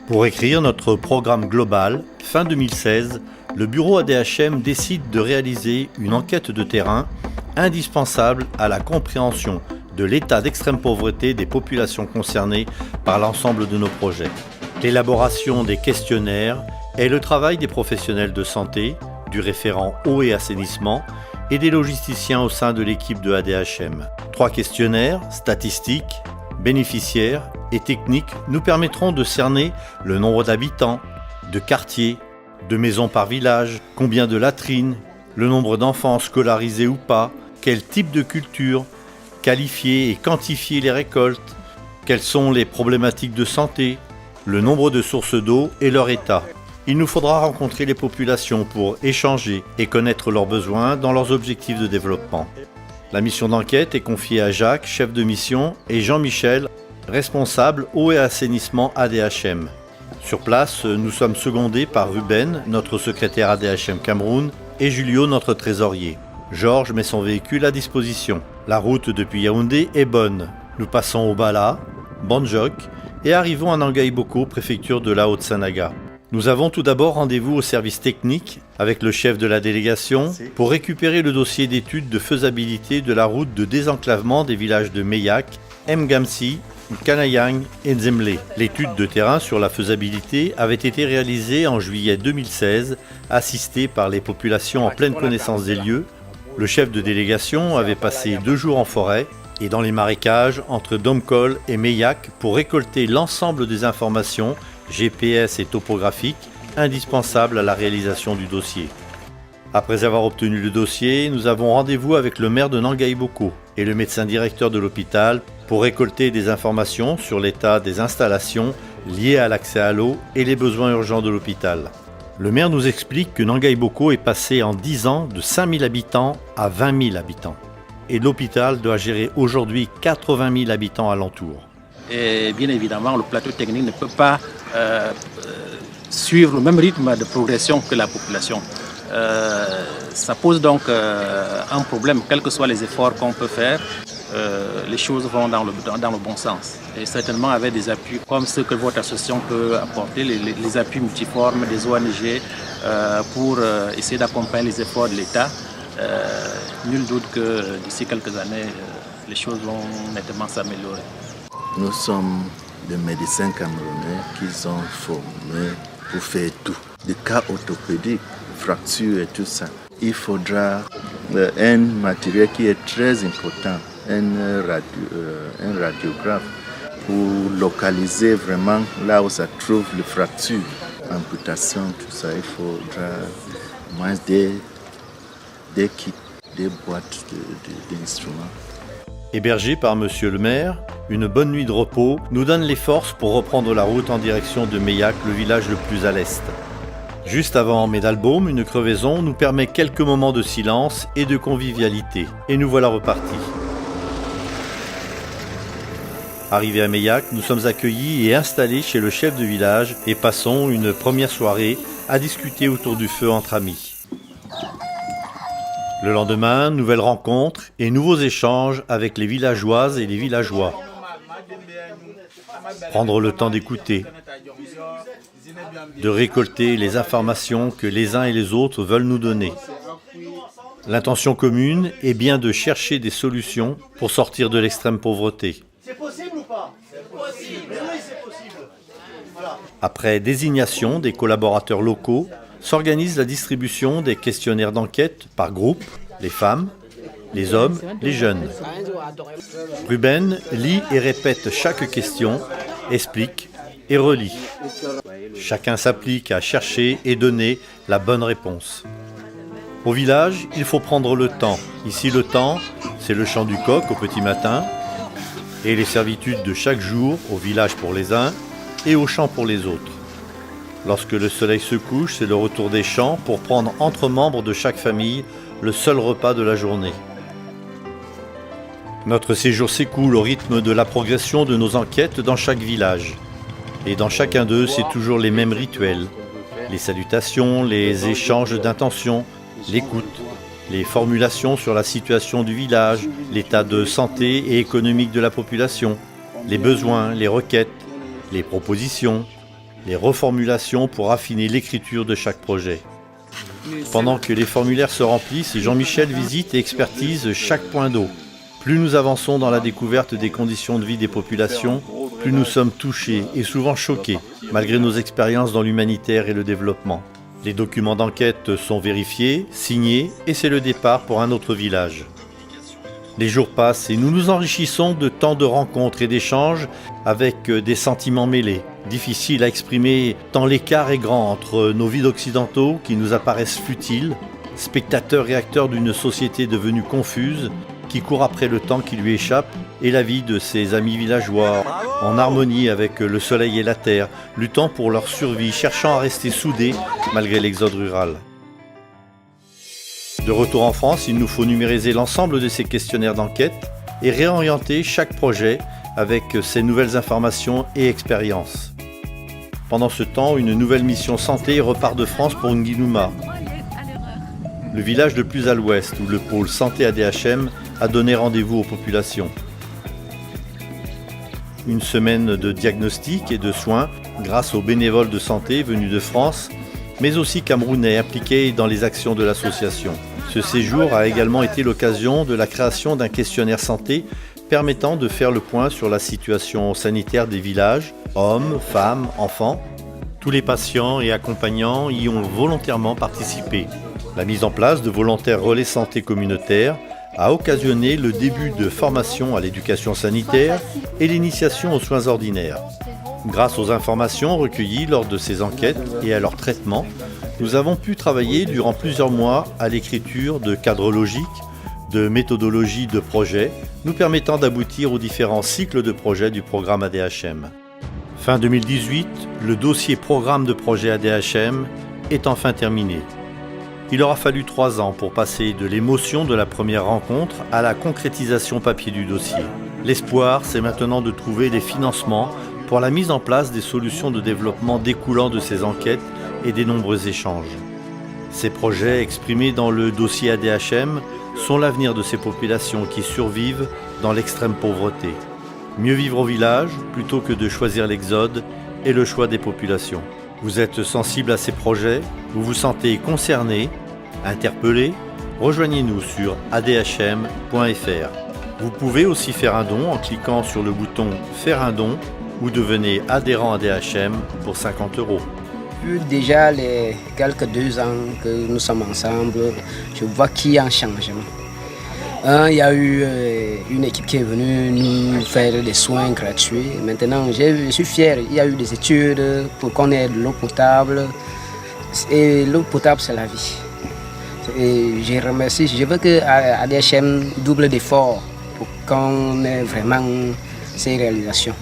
Pour écrire notre programme global, fin 2016, le bureau ADHM décide de réaliser une enquête de terrain indispensable à la compréhension de l'état d'extrême pauvreté des populations concernées par l'ensemble de nos projets. L'élaboration des questionnaires est le travail des professionnels de santé, du référent eau et assainissement et des logisticiens au sein de l'équipe de ADHM. 3 questionnaires, statistiques, bénéficiaires et techniques nous permettront de cerner le nombre d'habitants, de quartiers, de maisons par village, combien de latrines, le nombre d'enfants scolarisés ou pas, quel type de culture, qualifier et quantifier les récoltes, quelles sont les problématiques de santé, le nombre de sources d'eau et leur état. Il nous faudra rencontrer les populations pour échanger et connaître leurs besoins dans leurs objectifs de développement. La mission d'enquête est confiée à Jacques, chef de mission, et Jean-Michel, responsable eau et assainissement ADHM. Sur place, nous sommes secondés par Ruben, notre secrétaire ADHM Cameroun, et Julio, notre trésorier. Georges met son véhicule à disposition. La route depuis Yaoundé est bonne. Nous passons au Bala, Bandjok et arrivons à Nangaï Boko, préfecture de la Haute-Sanaga. Nous avons tout d'abord rendez-vous au service technique avec le chef de la délégation pour récupérer le dossier d'étude de faisabilité de la route de désenclavement des villages de Meyak, Mgamsi, Kanayang et Nzemlé. L'étude de terrain sur la faisabilité avait été réalisée en juillet 2016, assistée par les populations en pleine connaissance des lieux. Le chef de délégation avait passé 2 jours en forêt et dans les marécages entre Domkol et Meyak pour récolter l'ensemble des informations GPS et topographiques indispensables à la réalisation du dossier. Après avoir obtenu le dossier, nous avons rendez-vous avec le maire de Nangaï Boko et le médecin directeur de l'hôpital pour récolter des informations sur l'état des installations liées à l'accès à l'eau et les besoins urgents de l'hôpital. Le maire nous explique que Nangaï Boko est passé en 10 ans de 5 000 habitants à 20 000 habitants. Et l'hôpital doit gérer aujourd'hui 80 000 habitants alentour. Et bien évidemment, le plateau technique ne peut pas suivre le même rythme de progression que la population. Ça pose donc un problème, quels que soient les efforts qu'on peut faire. Les choses vont dans le bon sens. Et certainement avec des appuis comme ceux que votre association peut apporter, les appuis multiformes des ONG pour essayer d'accompagner les efforts de l'État. Nul doute que d'ici quelques années, les choses vont nettement s'améliorer. Nous sommes des médecins camerounais qui sont formés pour faire tout. Des cas orthopédiques, fractures et tout ça. Il faudra un matériel qui est très important, un radiographe, pour localiser vraiment là où ça trouve les fractures, amputation, tout ça. Il faudra moins des kits, des boîtes d'instruments. Hébergé par monsieur le maire, une bonne nuit de repos nous donne les forces pour reprendre la route en direction de Meyak, le village le plus à l'est. Juste avant Medalbaum, une crevaison nous permet quelques moments de silence et de convivialité. Et nous voilà repartis. Arrivés à Meyak, nous sommes accueillis et installés chez le chef de village et passons une première soirée à discuter autour du feu entre amis. Le lendemain, nouvelle rencontre et nouveaux échanges avec les villageoises et les villageois. Prendre le temps d'écouter, de récolter les informations que les uns et les autres veulent nous donner. L'intention commune est bien de chercher des solutions pour sortir de l'extrême pauvreté. C'est possible ou pas? C'est possible. Oui, c'est possible. Voilà. Après désignation des collaborateurs locaux, s'organise la distribution des questionnaires d'enquête par groupe, les femmes, les hommes, les jeunes. Ruben lit et répète chaque question, explique et relit. Chacun s'applique à chercher et donner la bonne réponse. Au village, il faut prendre le temps. Ici, le temps, c'est le chant du coq au petit matin et les servitudes de chaque jour au village pour les uns et au champ pour les autres. Lorsque le soleil se couche, c'est le retour des champs pour prendre entre membres de chaque famille le seul repas de la journée. Notre séjour s'écoule au rythme de la progression de nos enquêtes dans chaque village. Et dans chacun d'eux, c'est toujours les mêmes rituels. Les salutations, les échanges d'intentions, l'écoute, les formulations sur la situation du village, l'état de santé et économique de la population, les besoins, les requêtes, les propositions, les reformulations pour affiner l'écriture de chaque projet. Pendant que les formulaires se remplissent, Jean-Michel visite et expertise chaque point d'eau. Plus nous avançons dans la découverte des conditions de vie des populations, plus nous sommes touchés et souvent choqués, malgré nos expériences dans l'humanitaire et le développement. Les documents d'enquête sont vérifiés, signés et c'est le départ pour un autre village. Les jours passent et nous nous enrichissons de tant de rencontres et d'échanges avec des sentiments mêlés. Difficile à exprimer tant l'écart est grand entre nos vies d'occidentaux qui nous apparaissent futiles, spectateurs et acteurs d'une société devenue confuse, qui court après le temps qui lui échappe, et la vie de ses amis villageois, en harmonie avec le soleil et la terre, luttant pour leur survie, cherchant à rester soudés malgré l'exode rural. De retour en France, il nous faut numériser l'ensemble de ces questionnaires d'enquête et réorienter chaque projet avec ces nouvelles informations et expériences. Pendant ce temps, une nouvelle mission santé repart de France pour Nguinouma, le village le plus à l'ouest où le pôle santé ADHM a donné rendez-vous aux populations. Une semaine de diagnostic et de soins grâce aux bénévoles de santé venus de France, mais aussi camerounais impliqués dans les actions de l'association. Ce séjour a également été l'occasion de la création d'un questionnaire santé permettant de faire le point sur la situation sanitaire des villages, hommes, femmes, enfants. Tous les patients et accompagnants y ont volontairement participé. La mise en place de volontaires relais santé communautaires a occasionné le début de formation à l'éducation sanitaire et l'initiation aux soins ordinaires. Grâce aux informations recueillies lors de ces enquêtes et à leur traitement, nous avons pu travailler durant plusieurs mois à l'écriture de cadres logiques, de méthodologies de projets, nous permettant d'aboutir aux différents cycles de projets du programme ADHM. Fin 2018, le dossier programme de projet ADHM est enfin terminé. Il aura fallu 3 ans pour passer de l'émotion de la première rencontre à la concrétisation papier du dossier. L'espoir, c'est maintenant de trouver des financements pour la mise en place des solutions de développement découlant de ces enquêtes et des nombreux échanges. Ces projets exprimés dans le dossier ADHM sont l'avenir de ces populations qui survivent dans l'extrême pauvreté. Mieux vivre au village plutôt que de choisir l'exode et le choix des populations. Vous êtes sensible à ces projets, vous vous sentez concerné, interpellé, rejoignez-nous sur adhm.fr. Vous pouvez aussi faire un don en cliquant sur le bouton « Faire un don » ou devenez adhérent ADHM pour 50 €. Déjà les quelques 2 ans que nous sommes ensemble, je vois qu'il y a un changement. Il y a eu une équipe qui est venue nous faire des soins gratuits. Maintenant, je suis fier. Il y a eu des études pour qu'on ait de l'eau potable. Et l'eau potable, c'est la vie. Et je remercie. Je veux que ADHM double d'efforts pour qu'on ait vraiment ces réalisations.